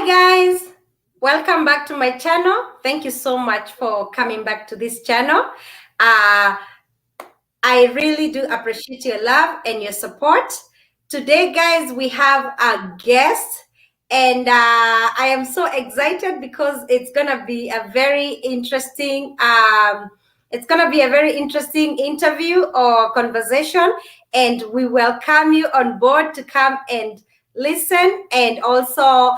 guys, welcome back to my channel. Thank you so much for coming back to this channel. I really do appreciate your love and your support. Today, guys, we have a guest, and I am so excited because it's gonna be a very interesting interview or conversation, and we welcome you on board to come and listen and also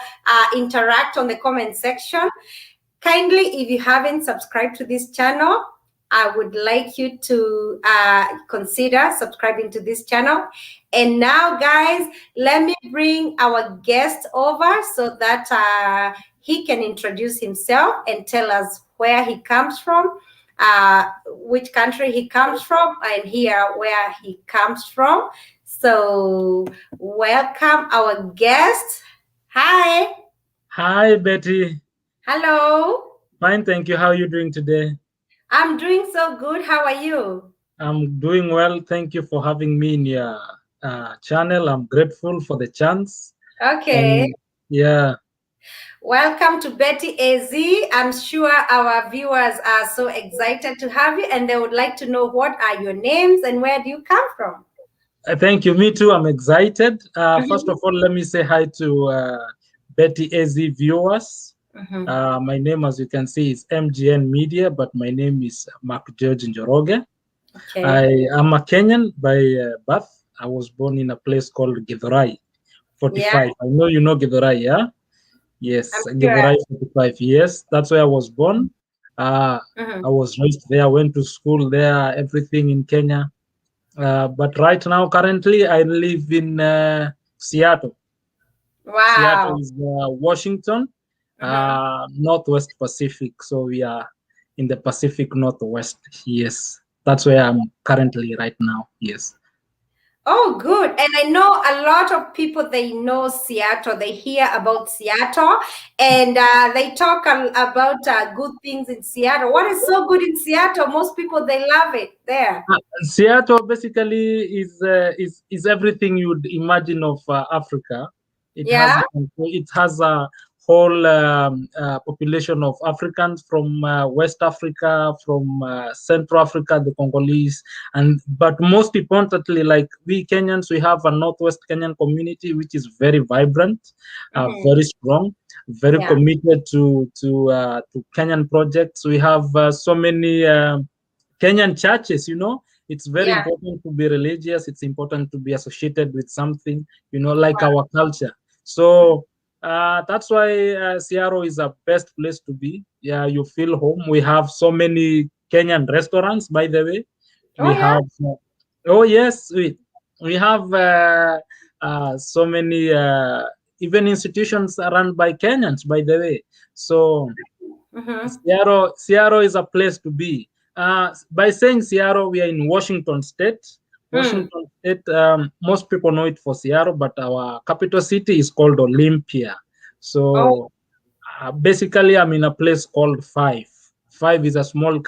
interact on the comment section. Kindly, if you haven't subscribed to this channel, I would like you to consider subscribing to this channel. And now, guys, let me bring our guest over so that he can introduce himself and tell us where he comes from, which country he comes from, and here where he comes from. So welcome our guest. Hi. Hi, Betty. Hello. Fine, thank you. How are you doing today? I'm doing so good. How are you? I'm doing well. Thank you for having me in your channel. I'm grateful for the chance. Okay. Yeah. Welcome to Betty AZ. I'm sure our viewers are so excited to have you and they would like to know what are your names and where do you come from? Thank you. Me too. I'm excited. First of all, let me say hi to Betty AZ viewers. My name, as you can see, is MGN Media, but my name is Mark George Njoroge. Okay. I am a Kenyan by birth. I was born in a place called Githurai, 45. Yeah. I know you know Githurai, yeah? Yes, Githurai, 45. Yes, that's where I was born. I was raised there, went to school there, everything in Kenya. But right now, currently, I live in Seattle. Wow. Seattle is Washington, Northwest Pacific. So we are in the Pacific Northwest. Yes, that's where I'm currently right now. Yes. Oh, good. And I know a lot of people, they know Seattle. They hear about Seattle and they talk about good things in Seattle. What is so good in Seattle? Most people, they love it there. Seattle basically is everything you'd imagine of Africa. It has a whole population of Africans from West Africa, from Central Africa, the Congolese, but most importantly, like we Kenyans, we have a Northwest Kenyan community which is very vibrant, very strong, very committed to Kenyan projects. We have so many Kenyan churches, it's very important to be religious. It's important to be associated with something, like our culture. So that's why Seattle is a best place to be. Yeah, you feel home. We have so many Kenyan restaurants, by the way. We have, yes, we have so many even institutions run by Kenyans, by the way. So Seattle is a place to be. By saying Seattle, we are in Washington State. Washington State, most people know it for Seattle, but our capital city is called Olympia. So basically, I'm in a place called Five. Five is a small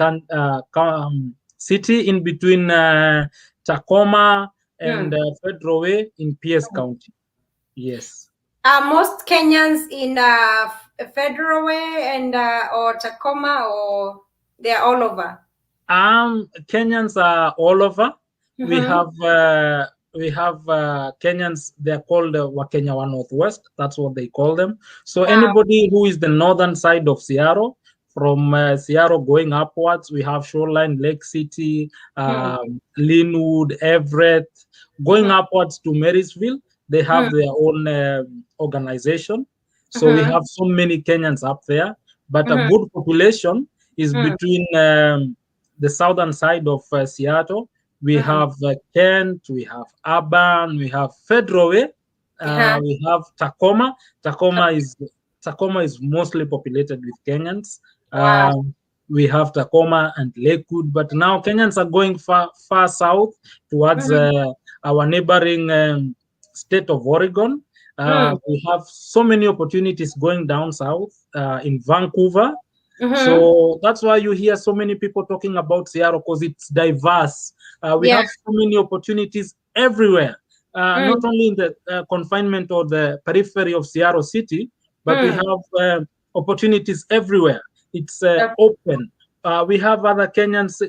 city in between Tacoma and Federal Way in Pierce County. Yes. Most Kenyans in Federal Way and or Tacoma, or they're all over? Kenyans are all over. We have Kenyans. They're called Wakenya Northwest. That's what they call them. So anybody who is the northern side of Seattle, from Seattle going upwards, we have Shoreline, Lake City, Linwood, Everett. Going upwards to Marysville, they have their own organization. So we have so many Kenyans up there, but a good population is between the southern side of Seattle. We have Kent, we have Auburn, we have Federal Way, we have Tacoma. Tacoma is mostly populated with Kenyans. We have Tacoma and Lakewood, but now Kenyans are going far south towards our neighboring state of Oregon. We have so many opportunities going down south in Vancouver. So that's why you hear so many people talking about Seattle, because it's diverse. We have so many opportunities everywhere, not only in the confinement or the periphery of Seattle City, but we have opportunities everywhere. It's Okay. open. We have other Kenyans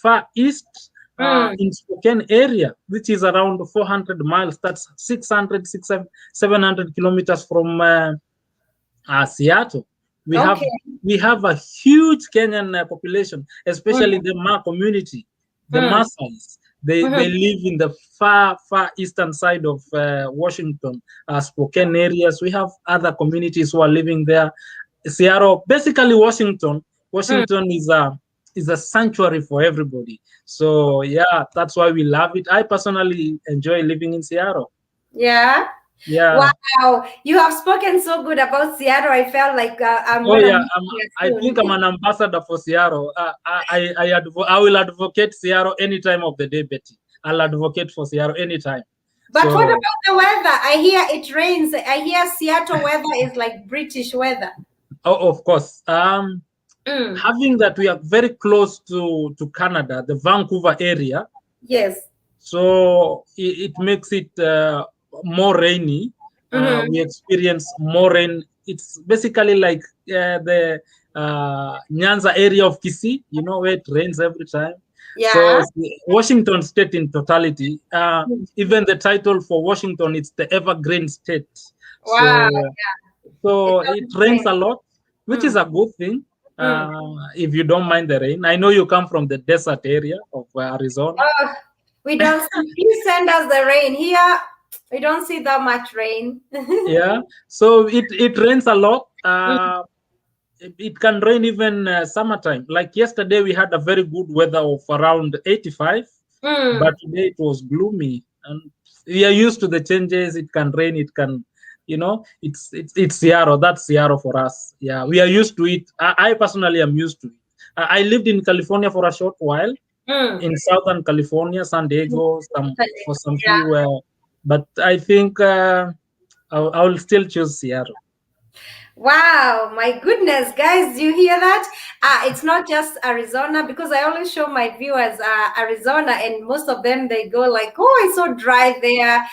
far east in Spokane area, which is around 400 miles. That's 600, 700 kilometers from Seattle. We have Okay. we have a huge Kenyan population, especially Mm, the Ma community, the mm, Maasais. They live in the far eastern side of Washington, Spokane areas. We have other communities who are living there. Seattle, basically Washington. mm. Washington is a sanctuary for everybody. So yeah, that's why we love it. I personally enjoy living in Seattle. Yeah. Yeah. Wow. You have spoken so good about Seattle. I felt like I'm Oh gonna yeah, move here I think soon. I'm an ambassador for Seattle. I will advocate Seattle any time of the day, Betty. I'll advocate for Seattle anytime. But what So, about the weather? I hear it rains. I hear Seattle weather is like British weather. oh, of course, Mm. having that we are very close to Canada, the Vancouver area, Yes. so it makes it more rainy. We Mm-hmm. experience more rain. It's basically like the Nyanza area of Kisii, where it rains every time. So Yeah. Washington State in totality, even the title for Washington, it's the evergreen state. Wow. It So it doesn't rains rain. a lot, which is Mm. a good thing. Mm. If you don't mind the rain, I know you come from the desert area of Arizona. Oh, we don't see. Please send us the rain here. We don't see that much rain. Yeah, so it rains a lot. Mm. It can rain even summertime. Like yesterday, we had a very good weather of around 85, but Mm. today it was gloomy, and we are used to the changes. It can rain. It can, it's Seattle. That's Seattle for us. Yeah, we are used to it. I personally am used to it. I lived in California for a short while, Mm. in Southern California, San Diego, for some Yeah. few. But I think I will still choose Seattle. Wow, my goodness, guys, do you hear that? It's not just Arizona because I always show my viewers Arizona, and most of them they go like, "Oh, it's so dry there."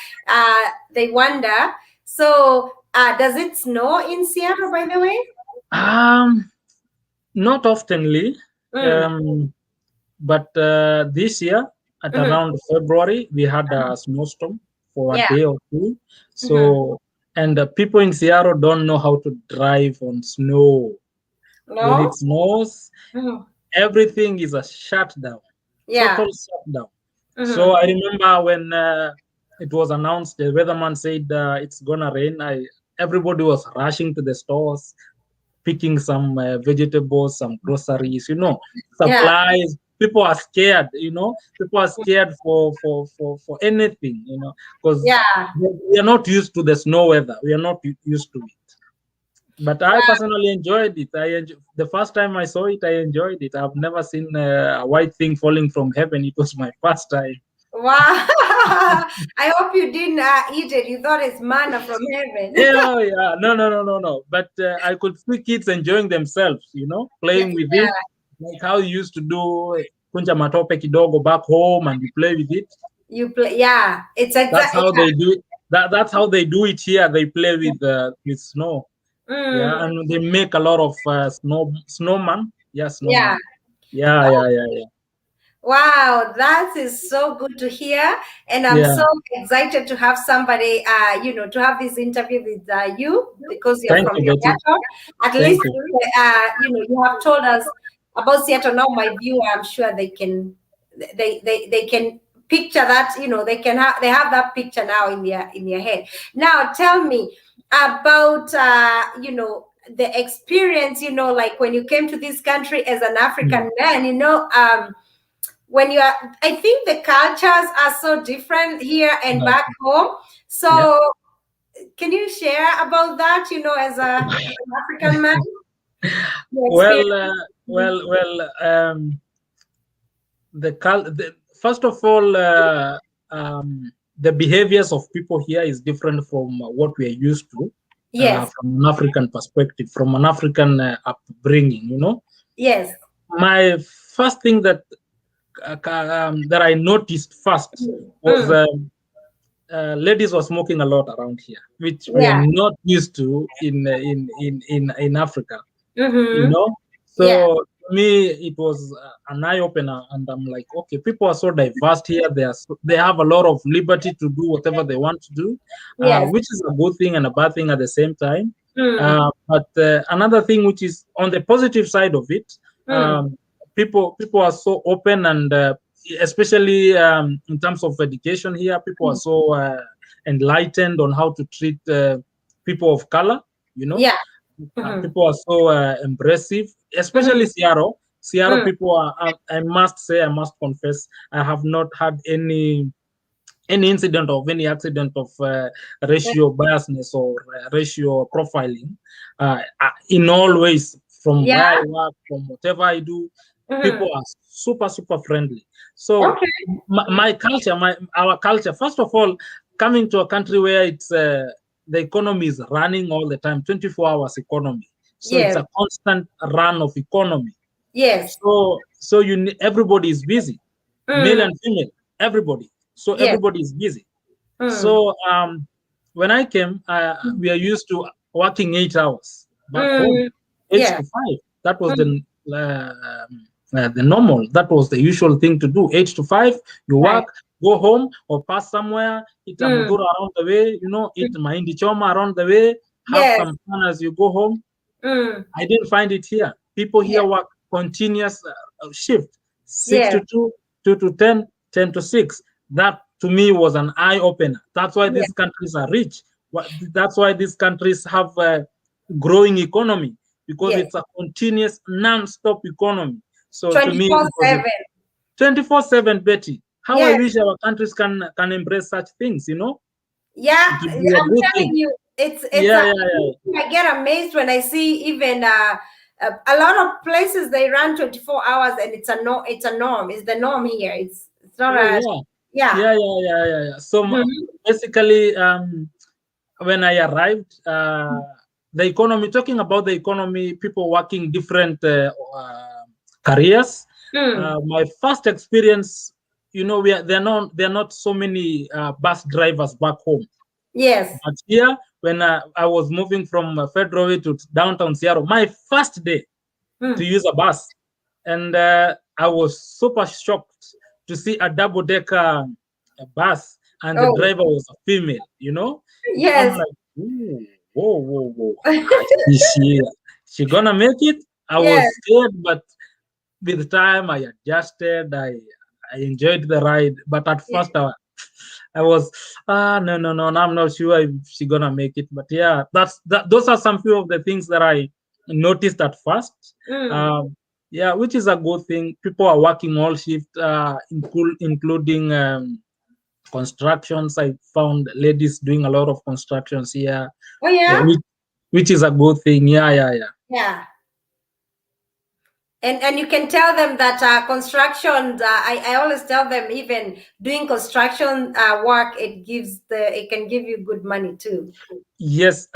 They wonder. So, does it snow in Seattle, by the way? Um, Not oftenly, Mm. um, but this year at Hmm. around February we had a snowstorm for a Yeah. day or two. Hmm. So, and people in Seattle don't know how to drive on snow. When it No. snows, Hmm. everything is a shutdown, Yeah. total shutdown. So Hmm. I remember when it was announced, the weatherman said it's gonna rain. Everybody was rushing to the stores, picking some vegetables, some groceries, Yeah. supplies. People are scared, People are scared for anything, because Yeah. we are not used to the snow weather. We are not used to it. But I personally enjoyed it. The first time I saw it, I enjoyed it. I've never seen a white thing falling from heaven. It was my first time. Wow. I hope you didn't eat it. You thought it's manna from heaven. Yeah, yeah. No, no, no, no, no. But I could see kids enjoying themselves, Yeah. playing with it, like how you used to do kunja matope kidogo back home and you play with it. You play. Yeah. It's That's exactly. how they do it. That's how they do it here. They play with snow. Yeah, Mm, and they make a lot of snowman. Yeah, yeah. snowman. Yeah, Oh, yeah, yeah, yeah. wow. That is so good to hear. And I'm Yeah. so excited to have somebody, to have this interview with you because you're Thank from you, Betty. Seattle. At Thank least, you. you have told us about Seattle. Now, my viewer, I'm sure they can picture that, they have that picture now in their head. Now, tell me about, the experience, like when you came to this country as an Mm. African man, when you are, I think the cultures are so different here and Right. back home. Yeah. So can you share about that, as an African man, your Well, experience? Mhm. first of all, the behaviors of people here is different from what we are used to, Yes. from an African perspective, from an African upbringing. Yes. My first thing that I noticed first was Mm. ladies were smoking a lot around here, which we are Yeah. not used to in Africa. You Mm-hmm. know, Yeah. so to me it was an eye opener, and I'm like, okay, people are so diverse here. They have a lot of liberty to do whatever they want to do, Yes. which is a good thing and a bad thing at the same time. Mm. But another thing, which is on the positive side of it, Mm. people are so open, and especially in terms of education here, people are Mm. so enlightened on how to treat people of color. You know, Yeah. Mm-hmm. people are so embracive, especially Mm-hmm. Seattle. Seattle Mm. people are. I must say, I must confess, I have not had any incident of any accident of racial biasness or racial profiling. In all ways, from Yeah. where I work, from whatever I do, Mm-hmm. people are super super friendly. So Okay. my culture, our culture, first of all, coming to a country where it's the economy is running all the time, 24 hours economy. So it's Yes. a constant run of economy. Yes. So everybody is busy, male Mm. and female, everybody. So Yes. everybody is busy. Mm. So when I came, we are used to working 8 hours back home, Mm. 8 Yeah. to 5. That was Mm. the normal. That was the usual thing to do. 8 to 5, you Right. work, go home or pass somewhere, eat a Mm. mudura around the way, eat Mm. mahindi choma around the way, have Yes. some fun as you go home. Mm. I didn't find it here. People Yeah. here work continuous shift, 6 Yes. to 2, 2 to 10, 10 to 6. That to me was an eye opener. That's why Yeah. these countries are rich. That's why these countries have a growing economy, because Yes. it's a continuous, non-stop economy. So to me, it was a 24/7. 24/7, Betty. How I Yes. wish our countries can embrace such things. Yeah. It would be a I'm good telling thing. you, it's Yeah, yeah, yeah. I get amazed when I see even a lot of places they run 24 hours and it's a norm. It's the norm here. It's not Oh a yeah, yeah. yeah, yeah, yeah, yeah, yeah. So Mhm. basically, when I arrived, the economy. Talking about the economy, people working different careers. Mm. My first experience, there are not so many bus drivers back home. Yes. But here, when I was moving from Federal Way to downtown Seattle, my first day to Mm. use a bus, and I was super shocked to see a double-decker bus, and the Oh, driver was a female. I'm yes. like, ooh, whoa, whoa, whoa. Is she gonna make it? I Yes. was scared, but with time I adjusted. I enjoyed the ride, but at Yes. first I was no, no, no, no, I'm not sure if she gonna make it. But yeah, those are some few of the things that I noticed at first. Mm. Yeah, which is a good thing. People are working all shift, including constructions. I found ladies doing a lot of constructions here, Oh yeah, yeah. which is a good thing. Yeah, yeah, yeah. Yeah. And you can tell them that construction. I always tell them even doing construction work it can give you good money too. Yes,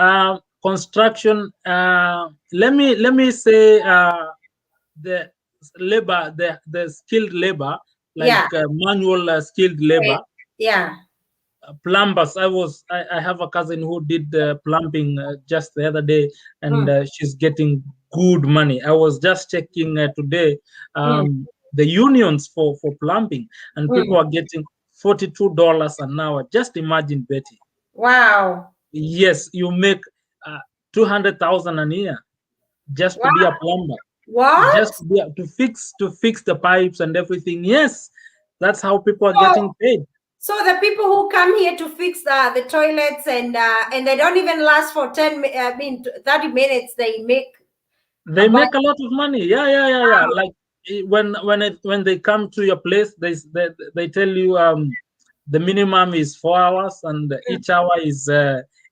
construction. Let me say the the skilled labor, like Yeah. manual skilled Right. labor, Yeah. plumbers. I have a cousin who did plumbing just the other day, and Mm. she's getting good money. I was just checking today Mm. the unions for plumbing, and people Mm. are getting $42 an hour. Just imagine, Betty. Wow. Yes, you make 200,000 a year just to Wow. be a plumber, just What? to fix the pipes and everything. Yes, that's how people are So getting paid. so the people who come here to fix the toilets and they don't even last for 30 minutes, they make They about make a lot of money. Yeah, yeah, yeah, yeah. Like when they come to your place, they tell you the minimum is 4 hours, and mm, each hour is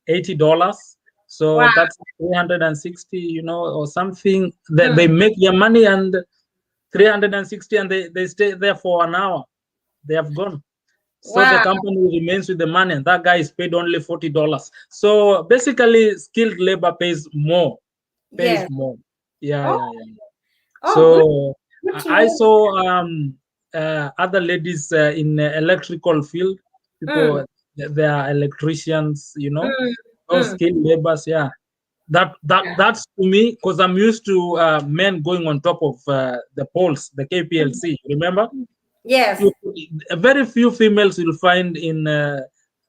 $80. So wow. that's 360, or something. They Mm, make their money, and 360, and they stay there for an hour. They have gone. So the wow. company remains with the money, and that guy is paid only $40. So basically, skilled labor pays Yes. more. Yeah, Oh, yeah, yeah. oh, good, So good to I know. saw other ladies in the electrical field. People Mm, There are electricians, mm, those mm. skilled labors. Yeah, Yeah. that's to me, because I'm used to men going on top of the poles, the Mm. KPLC. Remember, Yes. you, very few females you'll find in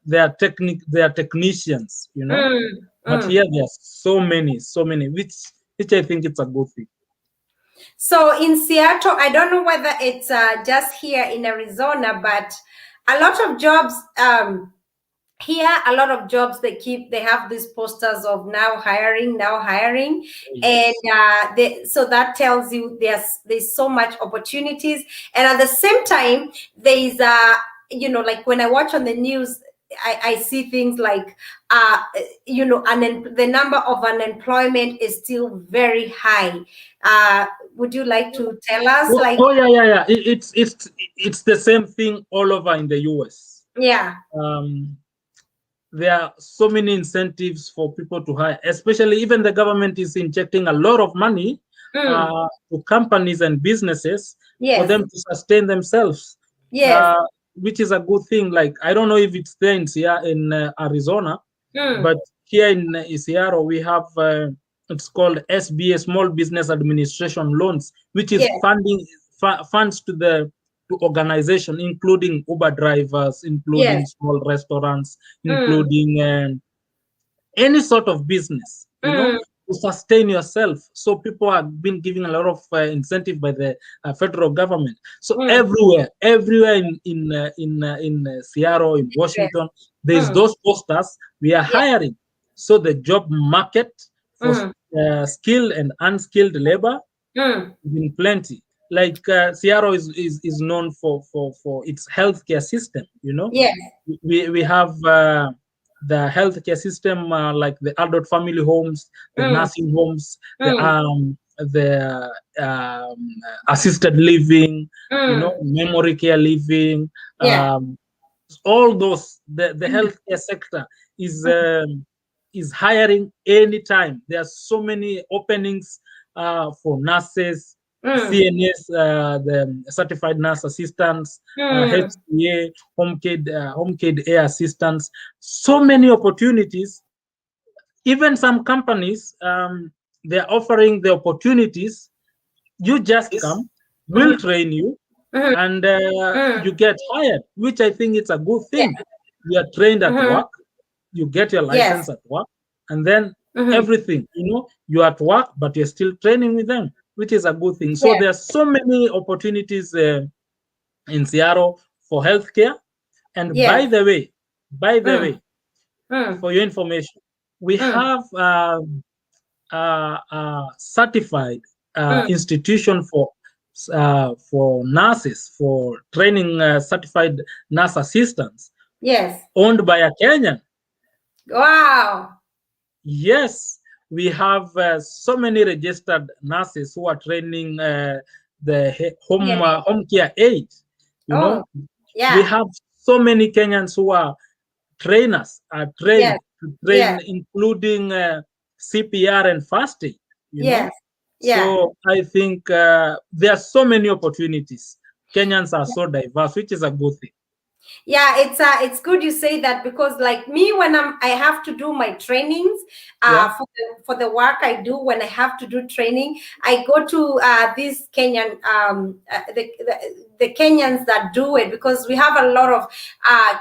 their technicians. Mm, But mm. here there's so many, which I think it's a good thing. So in Seattle, I don't know whether it's just here in Arizona, but a lot of jobs here, a lot of jobs they have these posters of now hiring, and Yes. so that tells you there's so much opportunities, and at the same time there's like when I watch on the news, I see things like the number of unemployment is still very high. Would you like to tell us, Oh, like? oh yeah, yeah, yeah. It's the same thing all over in the US. Yeah. Um, there are so many incentives for people to hire, especially even the government is injecting a lot of money Mm. to companies and businesses for Yes. them to sustain themselves, Yes. uh, which is a good thing. Like, I don't know if it's there in Arizona, Mm. but here in Seattle, we have it's called SBA, Small Business Administration Loans, which is Yes. funds to organization, including Uber drivers, Yes. including small restaurants, Mm. including any sort of business, Mm. to sustain yourself. So people have been giving a lot of incentive by the federal government. So Mm. everywhere in Seattle, in Yes. Washington, there's Mm. those posters. We are Yeah. hiring. So the job market for Mm. skilled and unskilled labor Mm. is in plenty. Like Seattle is known for its healthcare system. Yes. We have the healthcare system, like the adult family homes, the Mm. nursing homes, Mm. the assisted living, Mm. memory care living, Yeah. all those. The Mm. healthcare sector is hiring anytime. There are so many openings for nurses, Mm. CNS, the certified nurse assistants, Mm. HCA, home care air assistants. So many opportunities. Even some companies, they're offering the opportunities. You just come, we'll Mhm. train you, Mhm. and you Mm. get hired, which I think it's a good Yeah. thing. You are trained at Mhm. work, you get your Yes. license at work, and then Mhm. everything, you're at work, but you're still training with them, which is a good thing. So Yeah. there are so many opportunities in Seattle for healthcare. And Yes. by the Mm. way, Mm. for your information, we Mm. have certified Mm. institution for nurses, for training certified nurse assistants, Yes. owned by a Kenyan. Wow. Yes, we have so many registered nurses who are training the Yeah. home care aid. You Oh. know, we Yeah. have so many Kenyans who are trainers, are Yes. trained to Yes. train, including CPR and first aid. You Yes. know, Yeah. so I think there are so many opportunities. Kenyans are so diverse, which is a good thing. Yeah, it's good you say that, because like me, when I have to do my trainings Yeah. for the work I do. When I have to do training, I go to these Kenyan the Kenyans that do it, because we have a lot of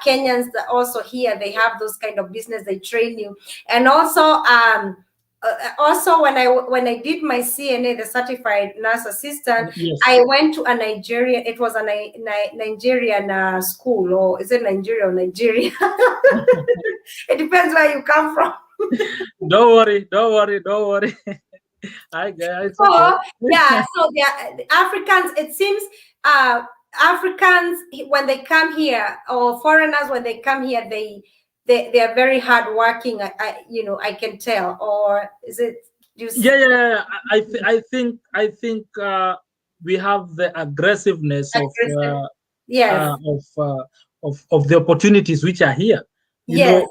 Kenyans that also here, they have those kind of business, they train you. And also when I did my CNA, the certified nurse assistant, Yes. I went to a Nigerian. It was a Nigerian school, or is it Nigeria or Nigeria? It depends where you come from. Don't worry, don't worry, don't worry. I get it's okay. So yeah, so the Africans. It seems Africans, when they come here, or foreigners when they come here, they are very hardworking. I can tell. Or is it just Yeah, yeah, yeah. I think we have the aggressiveness aggressive? Yes, of the opportunities which are here. You yes, know,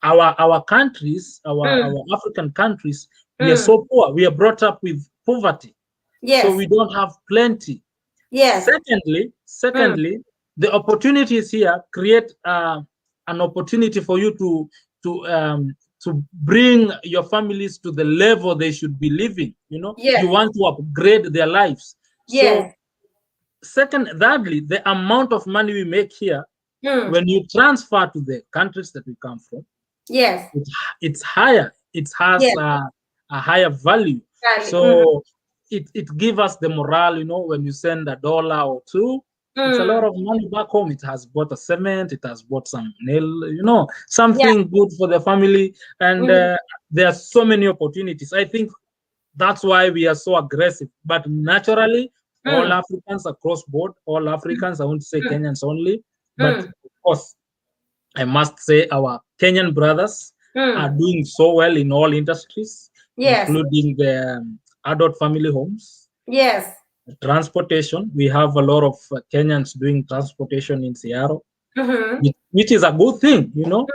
our countries, mm, our African countries, we are mm, so poor. We are brought up with poverty, so yes, we don't have plenty. yes, Secondly, mm, secondly, the opportunities here create. an opportunity for you to bring your families to the level they should be living. You Yes. want to upgrade their lives. So Yes. thirdly, the amount of money we make here, Mm. when you transfer to the countries that we come from, Yes. it's higher. It has Yes. a higher value. Darling. Mm. So it gives us the morale, when you send a dollar or two, it's a lot Mm. of money back home. It has bought a cement, it has bought some nail, Yeah. something good for the family. And Mhm. there are so many opportunities. I think that's why we are so aggressive. But naturally, all Mm. Africans across board, all Africans, I won't say Mm. Kenyans only, but Mm. of course, I must say our Kenyan brothers are Mm. doing so well in all industries, Yes. including the adult family homes, Yes. transportation. We have a lot of Kenyans doing transportation in Seattle, Mm-hmm. which is a good thing. Mm.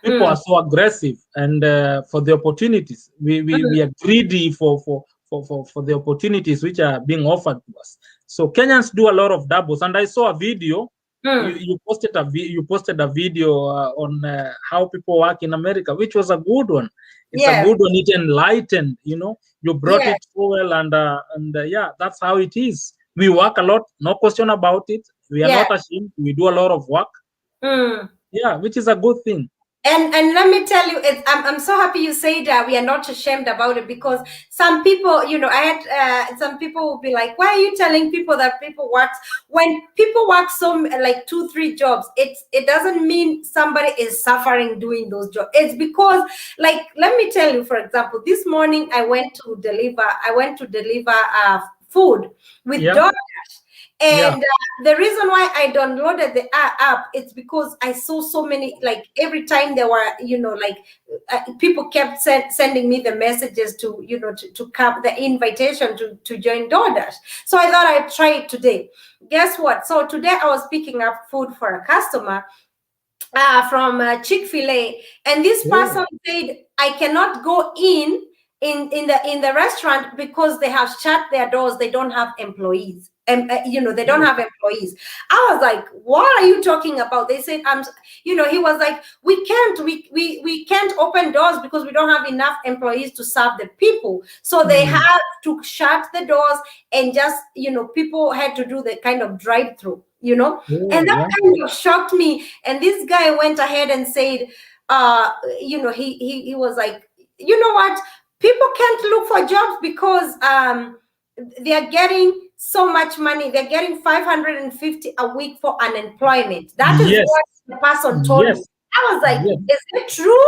People are Mm. so aggressive, and for the opportunities, we Mm. are greedy for the opportunities which are being offered to us. So Kenyans do a lot of doubles, and I saw a video. You, Mm. you posted you posted a video on how people work in America, which was a good one. It's a Yes. good one. It enlightened. You brought Yes. it so well, and yeah, that's how it is. We work a lot, no question about it. We are Yes. not ashamed. We do a lot of work. Mm. Yeah, which is a good thing. And let me tell you, I'm so happy you say that we are not ashamed about it, because some people, I had some people will be like, why are you telling people that people work? When people work like 2-3 jobs, it doesn't mean somebody is suffering doing those jobs. It's because, like, let me tell you, for example, this morning I went to deliver food with Yeah, DoorDash. yeah. And the reason why I downloaded the app, it's because I saw so many, like, every time there were, like, people kept sending me the messages to, to come, the invitation to join DoorDash. So I thought I'd try it today. Guess what? So today I was picking up food for a customer from Chick-fil-A, and this Oh, person said I cannot go in the restaurant because they have shut their doors. They don't have employees, and they don't oh, have employees. I was like, what are you talking about? They said, he was like, we can't open doors because we don't have enough employees to serve the people, so they mm, have to shut the doors, and just, people had to do the kind of drive through, and oh, that yeah. kind of shocked me. And this guy went ahead and said, he was like, you know what? People can't look for jobs because they are getting so much money. They're getting 550 a week for unemployment. That is Yes, what the person told me. yes, I was like, yes. is it true?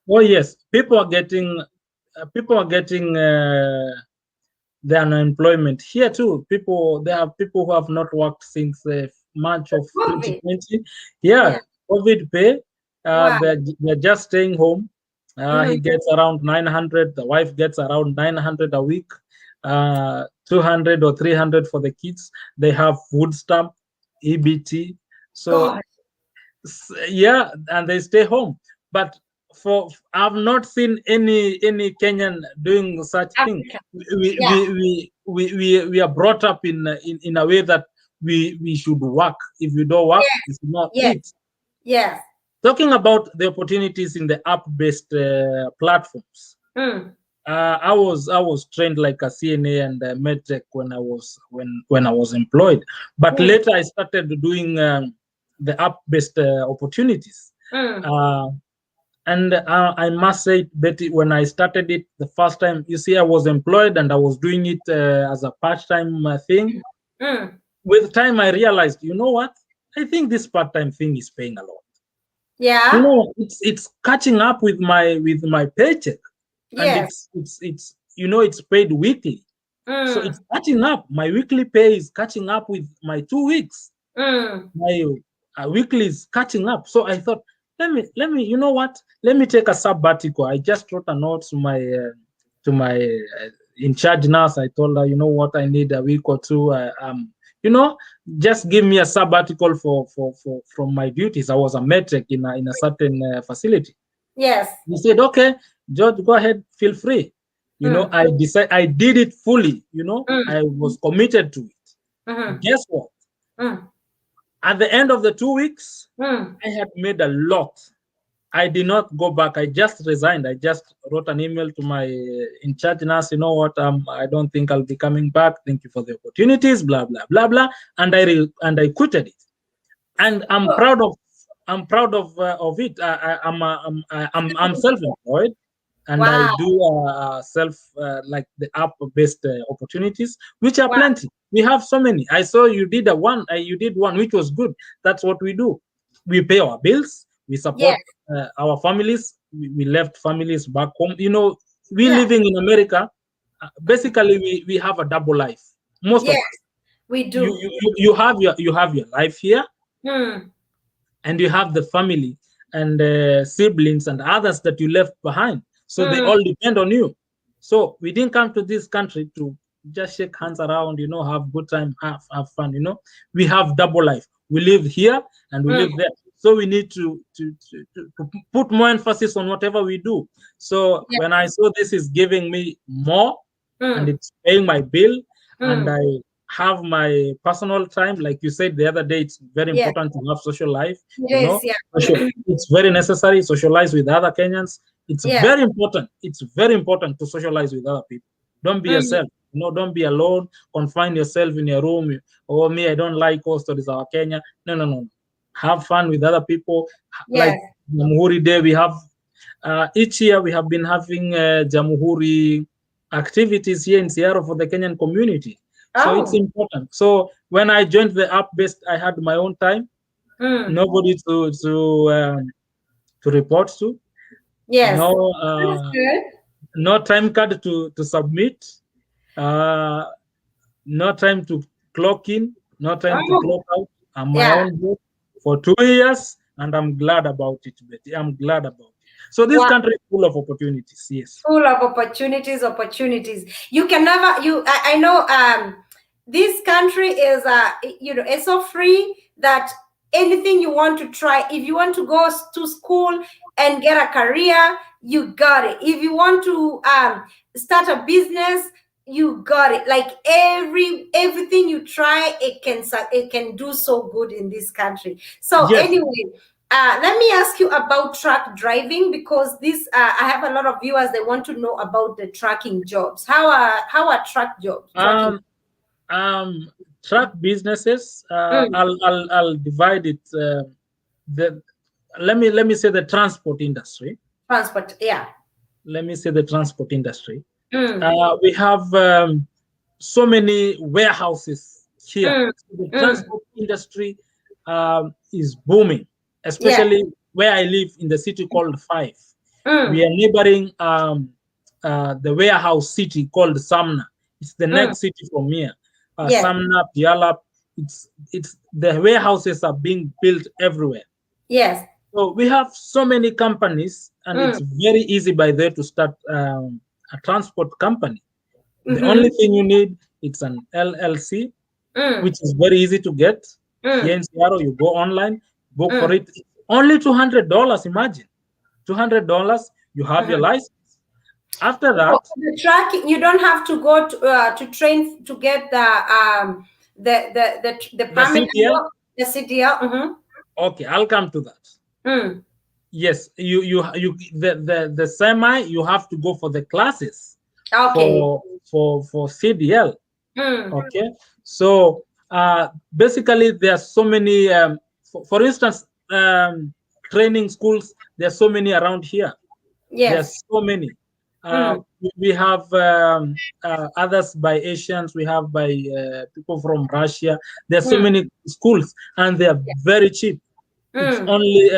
Oh, yes. People are getting the unemployment here too. There are people who have not worked since March of COVID. 2020. Yeah, Yeah. COVID pay. Wow. They're just staying home. He Mhm. gets around 900. The wife gets around 900 a week. 200 or 300 for the kids. They have food stamp, EBT. So God. yeah, and they stay home. But for I've not seen any Kenyan doing such thing. Africa. We Yeah. we we are brought up in a way that we should work. If you don't work, you should not Yes. eat. Yes. Talking about the opportunities in the app-based platforms, Mm. I was trained like a CNA and a medtech when I was employed, but Mm. later I started doing the app-based opportunities. Mm. Uh, and I must say, Betty, when I started it the first time, you see, I was employed and I was doing it as a part-time thing. Mm. With time, I realized, you know what? I think this part-time thing is paying a lot. Yeah. It's catching up with my paycheck, and Yes. it's paid weekly. So it's Mm. catching up. My weekly pay is catching up with my 2 weeks. Mm. My weekly is catching up. So I thought, let me, you know what? Let me take a sabbatical. I just wrote a note to my in charge nurse. I told her, you know what? I need a week or two. You know, just give me a sabbatical for from my duties. I was a matrec in a certain facility. Yes. He said, okay, George, go ahead, feel free. Mm. I did it fully. Mm. I was committed to it. Mm-hmm. Guess what? Mm. At the end of the 2 weeks, Mm. I had made a lot. I did not go back. I just resigned. I just wrote an email to my in charge nurse. You know what? I don't think I'll be coming back. Thank you for the opportunities. Blah blah blah blah. And I quitted it. And Oh, I'm proud of it. I'm self-employed, and I wow. do self like the app-based opportunities, which are Wow. plenty. We have so many. I saw you did you did one, which was good. That's what we do. We pay our bills. We Yes. support our families. We left families back home. You know, we Yeah. living in America. Basically, we have a double life. Most of Yes, us. we You do. you you have your life here, Mm. and you have the family and siblings and others that you left behind, so they Mm. all depend on you. So we didn't come to this country to just shake hands around, have good time, have fun. We have double life. We live here and we Mm. live there, so we need to put more emphasis on whatever we do. So Yeah. when I saw this is giving me more and Mm. it's paying my bill, and Mm. I have my personal time. Like you said the other day, it's very Yes, important to have social life. it is. Yeah. It's very necessary. Socialize with other Kenyans. It's Yes. very important. It's very important to socialize with other people. Don't be Mm. yourself. Don't be alone. Confine yourself in your room. Oh, me, I don't like all stories of Kenya. No, no, no. Have fun with other people. Yes. Like Jamhuri Day, we have each year we have been having Jamhuri activities here in Seattle for the Kenyan community. So it's Oh. important. So when I joined the app based, I had my own time, Mm. nobody to report to, Yes. no That's good. no time card to submit, uh, no time to clock in, no time to Oh. clock out. I'm my Yeah. own boss for 2 years, and I'm glad about it, Betty. I'm glad about it. So this Wow. country is full of opportunities. Yes. Full of opportunities. You can never. I know. This country is. It's so free that anything you want to try. If you want to go to school and get a career, you got it. If you want to start a business, you got it. Like everything you try, it can do so good in this country. So Yes. anyway, let me ask you about truck driving, because this I have a lot of viewers. They want to know about the trucking jobs. How are truck jobs? Trucking. Um. Um. Truck businesses. Mm, I'll divide it. The let me say the transport industry. transport. Yeah. Let me say the transport industry. Mm, We have so many warehouses here. mm, So the mm, transport industry is booming, yeah. especially where I live in the city called Five. We Mm, are neighboring the warehouse city called Sumner. It's the mm, next city from here. yes. Sumner, Puyallup. It's the warehouses are being built everywhere. Yes. So we have so many companies, and Mm, it's very easy by there to start a transport company. The only mm-hmm, thing you need it's an LLC, mm, which is very easy to get. Here mm, in Seattle, you go online, book for mm, it. Only $200. Imagine, $200. You have your mm-hmm. license. After So that, the tracking, you don't have to go to train to get the the permit, CTL. the CDL. Mm-hmm. Okay, I'll come to that. Mm. Yes, the semi you have to go for the classes Okay. for CDL. Mm. Okay, so basically there are so many for instance, training schools, there are so many around here. Yes. There's so many. Mm. We have others by Asians, we have by people from Russia. There's so Mm. many schools, and they are Yeah. very cheap. It's Mm. only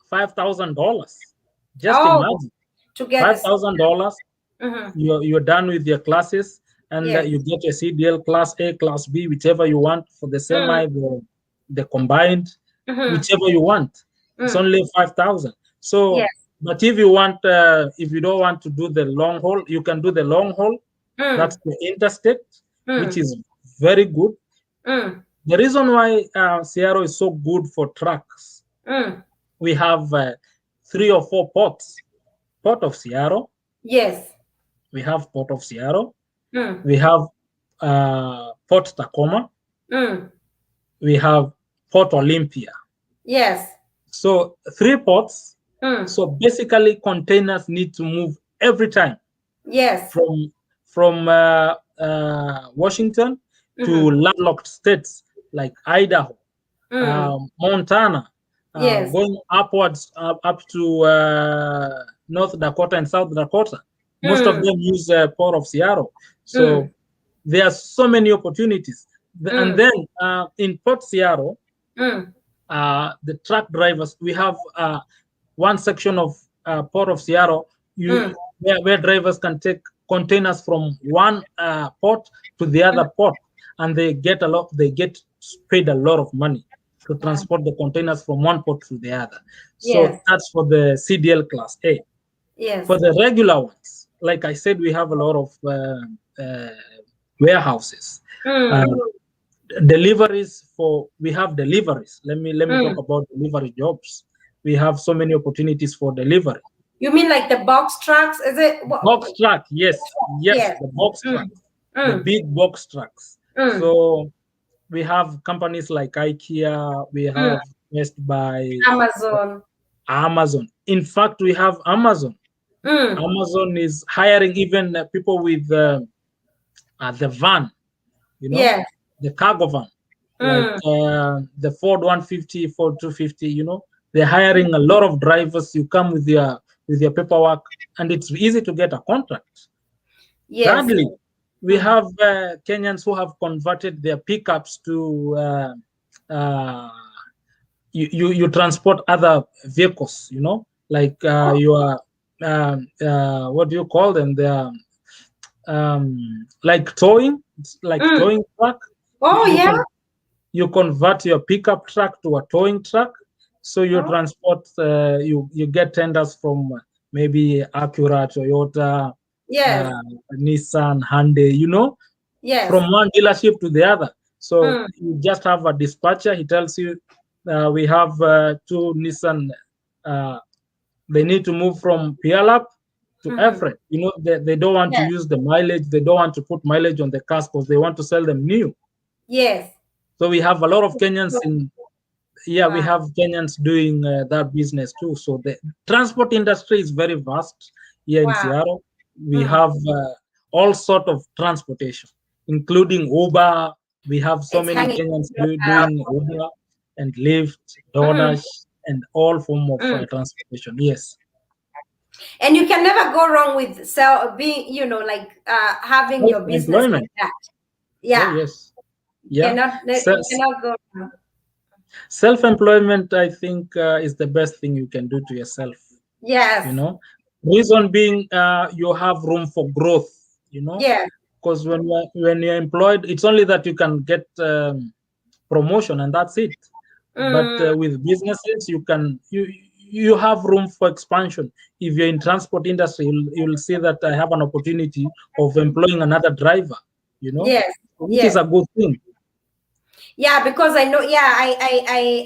$5,000. Just Oh, imagine, to get five the thousand CDL. dollars Mm-hmm. You're done with your classes, and Yes. you get a CDL class A, class B, whichever you want for the Mm. semi, the combined, Mm-hmm. whichever you want. It's Mm. only 5,000. Yes. So, but if you don't want to do the long haul, you can do the long haul. That's Mm. the interstate, which Mm. is very good. Mm. The reason why Seattle is so good for trucks, Mm. we have 3 or 4 ports. Port of Seattle, Yes. we have Port of Seattle, Mm. we have Port Tacoma, Mm. we have Port Olympia. Yes. So 3 ports. Mm. So basically, containers need to move every time Yes. from Washington to Mm-hmm. landlocked states like Idaho, Mm. Montana, Yes. going upwards up to North Dakota and South Dakota. Most of Mm. them use Port of Seattle. Mm. So there are so many opportunities. And Mm. then in Port Seattle, Mm. the truck drivers, we have one section of Port of Seattle Mm. where drivers can take containers from one port to the other port, and they get paid a lot of money to Wow. transport the containers from one port to the other. So Yes. that's for the CDL class A. For Yes. the regular ones, like I said, we have a lot of warehouses. Uh, Mm. Deliveries, for we have deliveries. Let me talk Mm. about delivery jobs. We have so many opportunities for delivery. You mean like the box trucks? Is it what? Box truck, yes, Yes. the box Mm. trucks, the Mm. big box trucks. Mm. So we have companies like IKEA, we Mm. have Best Buy, Amazon. Amazon. In fact, we have Amazon. Mm. Amazon is hiring even people with the van, you know, Yes. the cargo van, like Mm. the Ford 150, Ford 250. They're hiring a lot of drivers. You come with your paperwork, and it's easy to get a contract. Yes. Thirdly, we Mm. have Kenyans who have converted their pickups to uh, you transport other vehicles. Like Oh, your what do you call them? They're like towing. It's like mm. towing truck. You, Oh, you yeah. can you convert your pickup truck to a towing truck, so you Oh, transport you get tenders from maybe Acura, Toyota, yes. uh, Nissan, Hyundai, Yes. from one dealership to the other. So Mm. you just have a dispatcher. He tells you we have two Nissan. uh, they need to move from Puyallup to Mm-hmm. Everett. They don't want to Yes. use the mileage. They don't want to put mileage on the cars because they want to sell them new. Yes. So we have a lot of Kenyans in yeah, we Wow. have Kenyans doing that business too. So the transport industry is very vast here in Wow. Seattle. We Mm. have all sort of transportation, including Uber. We have so It's many hanging. Kenyans doing Uber and Lyft, Mm. DoorDash, and all form of Mm. transportation. Yes, And you can never go wrong with being, like having your business like self-employment. that. Oh Yeah. yes, yeah. You cannot go wrong. Self-employment, I think, is the best thing you can do to yourself. you Yes. know Reason being, you have room for growth, Yes. because when you're employed, it's only that you can get promotion, and that's it. But Mm. with businesses, you have room for expansion. If you're in transport industry, you'll see that I have an opportunity of employing another driver, Yes. which is Yes. a good thing. Yeah, because I know. Yeah,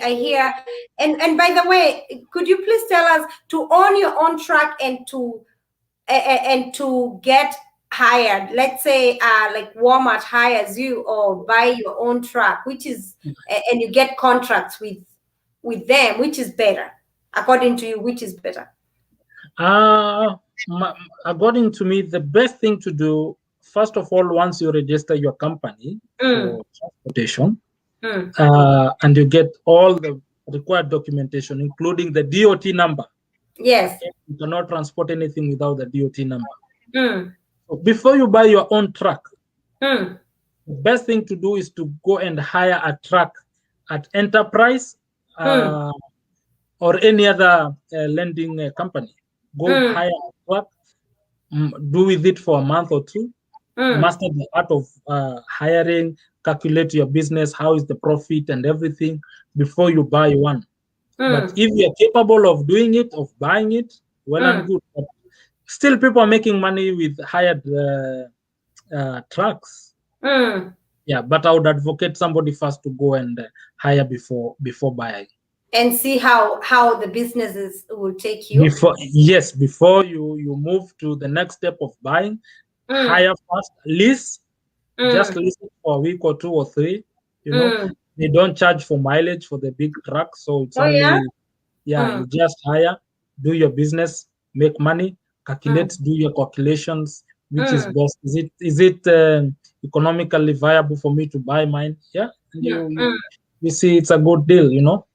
I hear. And by the way, could you please tell us to own your own truck and to get hired? Let's say, like Walmart hires you or buy your own truck, and you get contracts with them, which is better, according to you? Which is better? Uh, According to me, the best thing to do, first of all, once you register your company Mm, for transportation, mm, and you get all the required documentation, including the DOT number. yes. Okay? You cannot transport anything without the DOT number. Mm, So before you buy your own truck, mm, the best thing to do is to go and hire a truck at Enterprise, mm, uh, or any other lending company. Go mm, hire a truck, do with it for a month or two, mm, master the art of hiring, calculate your business, how is the profit and everything before you buy one. But mm, if you're capable of doing it, of buying it, well and mm, good. But still, people are making money with hired trucks. mm. Yeah, but I would advocate somebody first to go and hire before buying. And see how the businesses will take you. Before you move to the next step of buying, Mm, hire first, lease, just mm, lease it for a week or two or three, you know, mm, They don't charge for mileage for the big trucks, so it's Oh yeah. only, yeah, Mm, you just hire, do your business, make money, calculate, mm, do your calculations, which is mm, best. Is it economically viable for me to buy mine? Yeah, and mm, you mm. you you see it's a good deal, you know.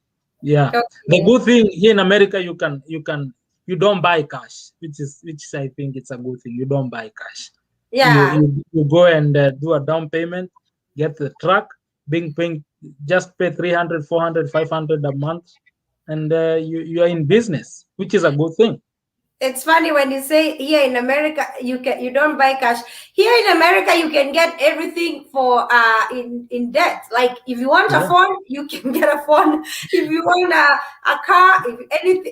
Yeah, the Okay. good thing here in America, you don't buy cash, which I think it's a good thing. You don't buy cash. You Yeah. you go and do a down payment, get the truck, being paying just pay 300, 400, 500 a month, and you are in business, which is a good thing. It's funny when you say here in America you don't buy cash. Here in America you can get everything for in debt. Like if you want a Yeah. phone, you can get a phone. If you want a car, if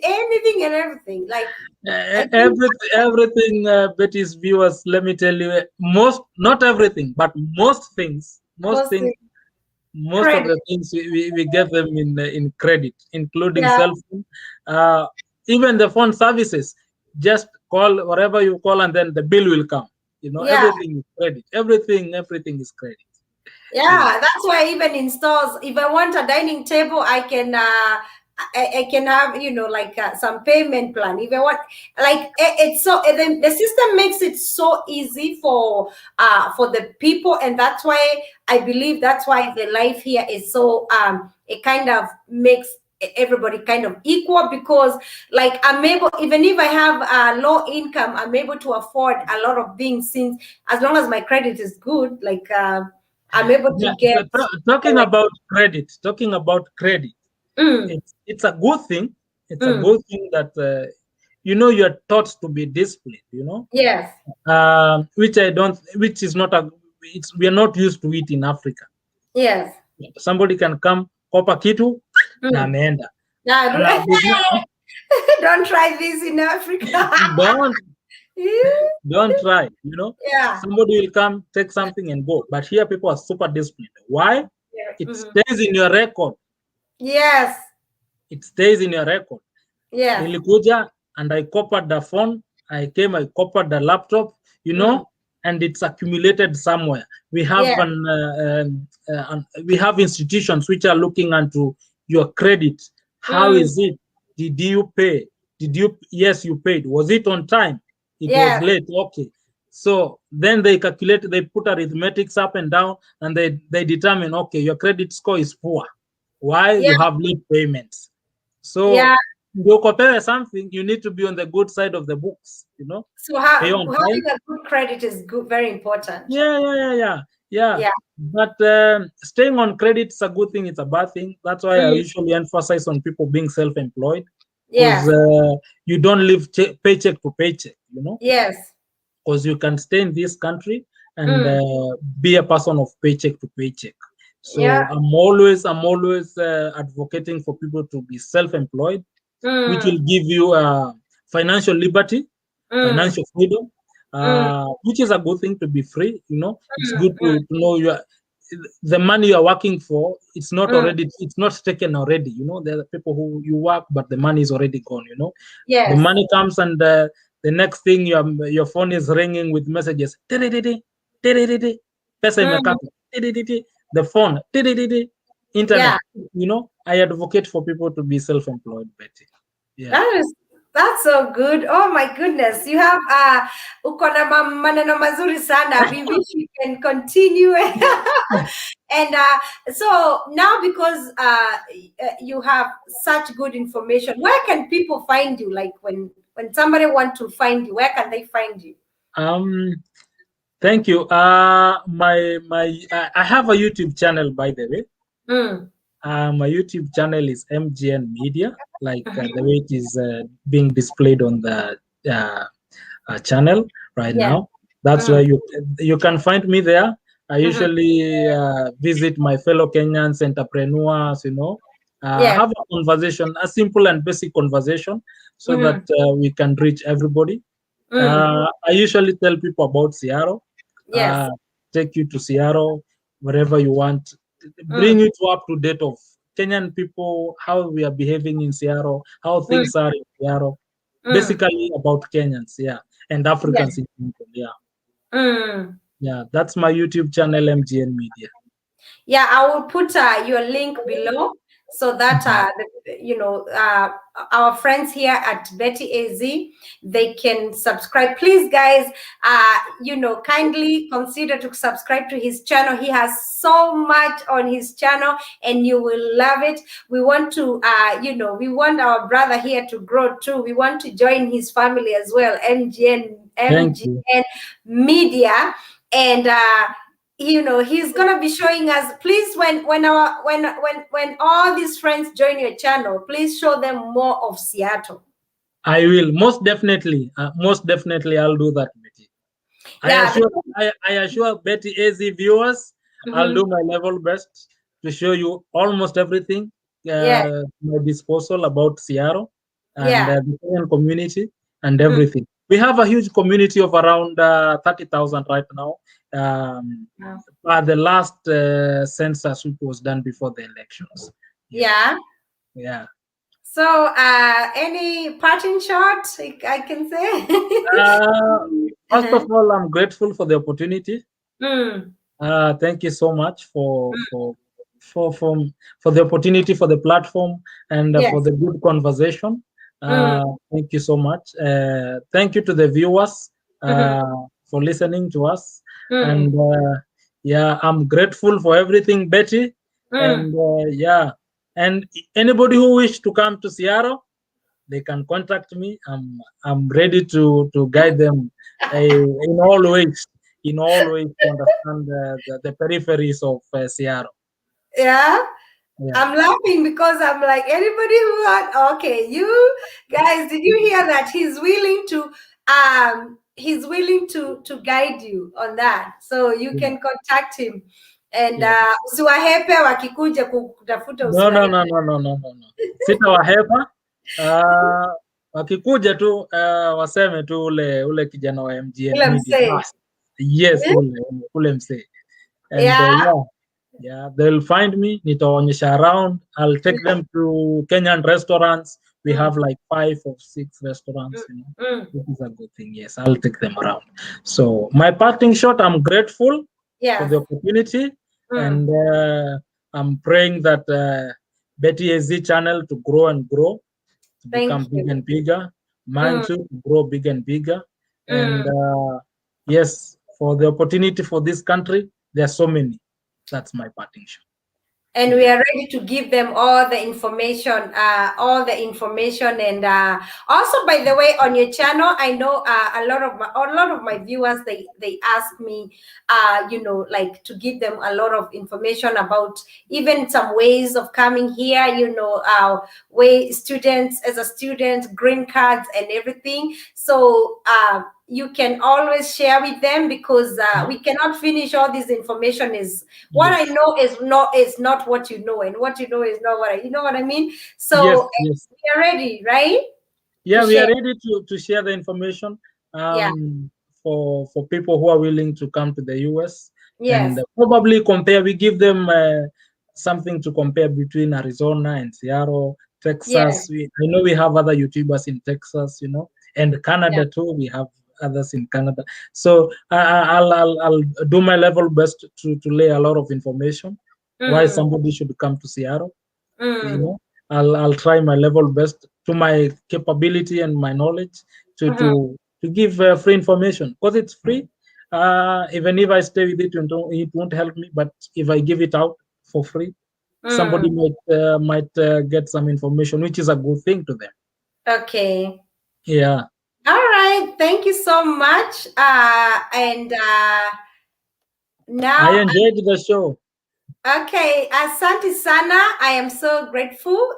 anything and everything. Like I think Everything, Betty's viewers, let me tell you, not everything, but most is most of credit. the things we get them in credit, including Yeah, cell phone, uh, even the phone services. Just call whatever you call, and then the bill will come. yeah. Everything is credit. Everything is credit. Yeah. Yeah, that's why even in stores, if I want a dining table, I can have like some payment plan. If I want, like it's so the system makes it so easy for the people, and that's why I believe that's why the life here is so it kind of makes everybody kind of equal, because like I'm able, even if I have a low income, I'm able to afford a lot of things, since as long as my credit is good, like I'm able to Yeah. get Talking like about credit, mm, it's a good thing. It's a mm, good thing that you're taught to be disciplined. yes, Which is not a, we are not used to it in Africa. yes, Somebody can come kopa kitu na mm. ameenda. Yeah, There's no, don't try this in Africa. don't don't try. Yeah, Somebody will come, take something and go. But here people are super disciplined. Why? yeah, It mhm. stays in your record. Yes, It stays in your record. yes, Nilikuja and I copied the phone. I copied the laptop, mm, and it's accumulated somewhere. We have yes, we have institutions which are looking into your credit. How mm, is it? Did you pay? Yes, you paid. Was it on time? It was yes, late. Okay. So then they calculate, they put arithmetics up and down, and they determine, okay, your credit score is poor. Why? yeah, You have late payments. So yeah. you compare something, you need to be on the good side of the books, So pay on time. having a good credit is good, very important. Yeah. Yeah, But staying on credit is a good thing, it's a bad thing. That's why I mm, usually emphasize on people being self-employed, because yes, you don't live paycheck to paycheck, yes, because you can stay in this country and mm, be a person of paycheck to paycheck. yeah, So I'm always advocating for people to be self-employed, which will mm, give you financial liberty, mm, financial freedom, mm, which is a good thing to be free. It's mm, good to know the money you're working for. mm, It's not taken already. There are people who you work, but the money is already gone. The yes, money comes, and the next thing your phone is ringing with messages. Tidididi, tidididi, pesa mm, imekatwa. Tidididi, the phone. Tidididi, yeah. internet. I advocate for people to be self-employed, Betty. Yeah. That is that's so good. Oh my goodness. You have uko na maneno mazuri sana. We wish you can continue. And so now, because you have such good information, where can people find you? Like when somebody want to find you, where can they find you? Um, Thank you. I have a YouTube channel, by the way. Mm. My YouTube channel is MGN Media, like the Mhm. way it is being displayed on the uh, channel right Yeah. now. That's where Mm. you can find me there. I Mhm. usually visit my fellow Kenyans, entrepreneurs, Yeah. have a conversation, a simple and basic conversation, so that Mhm. we can reach everybody. Mm. I usually tell people about Seattle, Yes. take you to Seattle, wherever you want, bring Mm. you to up to date of Kenyan people, how we are behaving in Seattle, how Mm. things are in Seattle, Mm. basically about Kenyans, yeah, and Yeah. Africans in general, yeah. Mm. Yeah, that's my YouTube channel, MGN Media. Yeah, I will put your link below so that Mhm. our friends here at Betty AZ, they can subscribe. Please, guys, kindly consider to subscribe to his channel. He has so much on his channel, and you will love it. We want to, we want our brother here to grow too. We want to join his family as well. Thank you. MGN Media, and he's gonna be showing us. Please, when all these friends join your channel, please show them more of Seattle. I will most definitely. Most definitely, I'll do that, Betty. I Yeah. assure. I assure Betty AZ viewers, I'll Mhm. do my level best to show you almost everything Yeah. at my disposal about Seattle and Yeah. the Kenyan community and Mm. everything. We have a huge community of around 30,000 right now. Wow. The last census, which was done before the elections. Yeah, Yeah. yeah. So, any parting shot I can say? Uh, First Uh-huh. of all, I'm grateful for the opportunity. Mm. Thank you so much for for for the opportunity, for the platform, and for Yes. the good conversation. Mm. Thank you so much. Thank you to the viewers Mhm. for listening to us. Mm. And yeah, I'm grateful for everything, Betty. Mm. And yeah, and anybody who wish to come to Seattle, they can contact me. I'm ready to guide them in all ways, to understand the peripheries of Seattle. Yeah. Yeah, I'm laughing because I'm like, anybody who had, okay, you guys, did you hear that? He's willing to guide you on that. So you yeah, can contact him. And yeah. usiwahepe wakikuja kutafuta, No, no, usiwahepe. no, no, no, no, no, no. Sitawahepa. Wakikuja tu waseme tu ule kijana wa MGN Ule Media. msee. Bas. Yes, Eh? ule msee. And Yeah. yeah, yeah, they'll find me. Nitaonyesha around. I'll take them to Kenyan restaurants. We Mm, have like 5 or 6 mm, restaurants, mm. This is a good thing. Yes, I'll take them around. So my parting shot, I'm grateful for Yes. the opportunity, Mm. and I'm praying that Betty AZ channel to grow and grow, to become Thank big you. and bigger. Mine Mm, too, to grow big and bigger. And mm. yes, for the opportunity for this country, there are so many. That's my parting shot. And we Yeah. are ready to give them all the information. And also, by the way, on your channel, I know a lot of my viewers, they ask me, like, to give them a lot of information about even some ways of coming here, way students, as a student, green cards and everything. So you can always share with them, because we cannot finish all this information. Is what I Yes. know is not what you know, and what you know is not you know what I mean. So Yes. Yes. we are ready, right, to Yeah, we share? are ready to share the information Yeah. for people who are willing to come to the US and Yes. probably compare. We give them something to compare between Arizona and Seattle, Yes. Texas. I know we have other YouTubers in Texas, and Yeah. Canada too. We have others in Canada. So I'll do my level best to lay a lot of information why Mm, somebody should come to Seattle. you mm, know I'll try my level best to my capability and my knowledge to mhm, to to give free information, because it's free. Even if I stay with it, it won't help me, but if I give it out for free, somebody mm. might get some information, which is a good thing to them. Okay. Yeah, All right. Thank you so much. And I now, enjoyed the show. okay, asante sana. I am so grateful.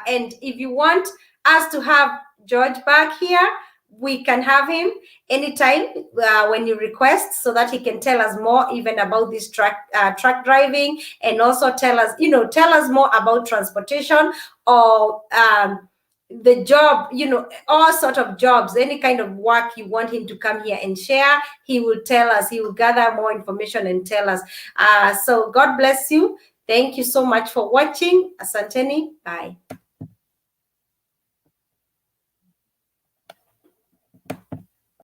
And if you want us to have George back here, we can have him anytime when you request, so that he can tell us more even about this truck driving, and also tell us more about transportation, or the job, all sort of jobs, any kind of work you want him to come here and share. He will tell us. He will gather more information and tell us. So God bless you. Thank you so much for watching. Asanteni. Bye.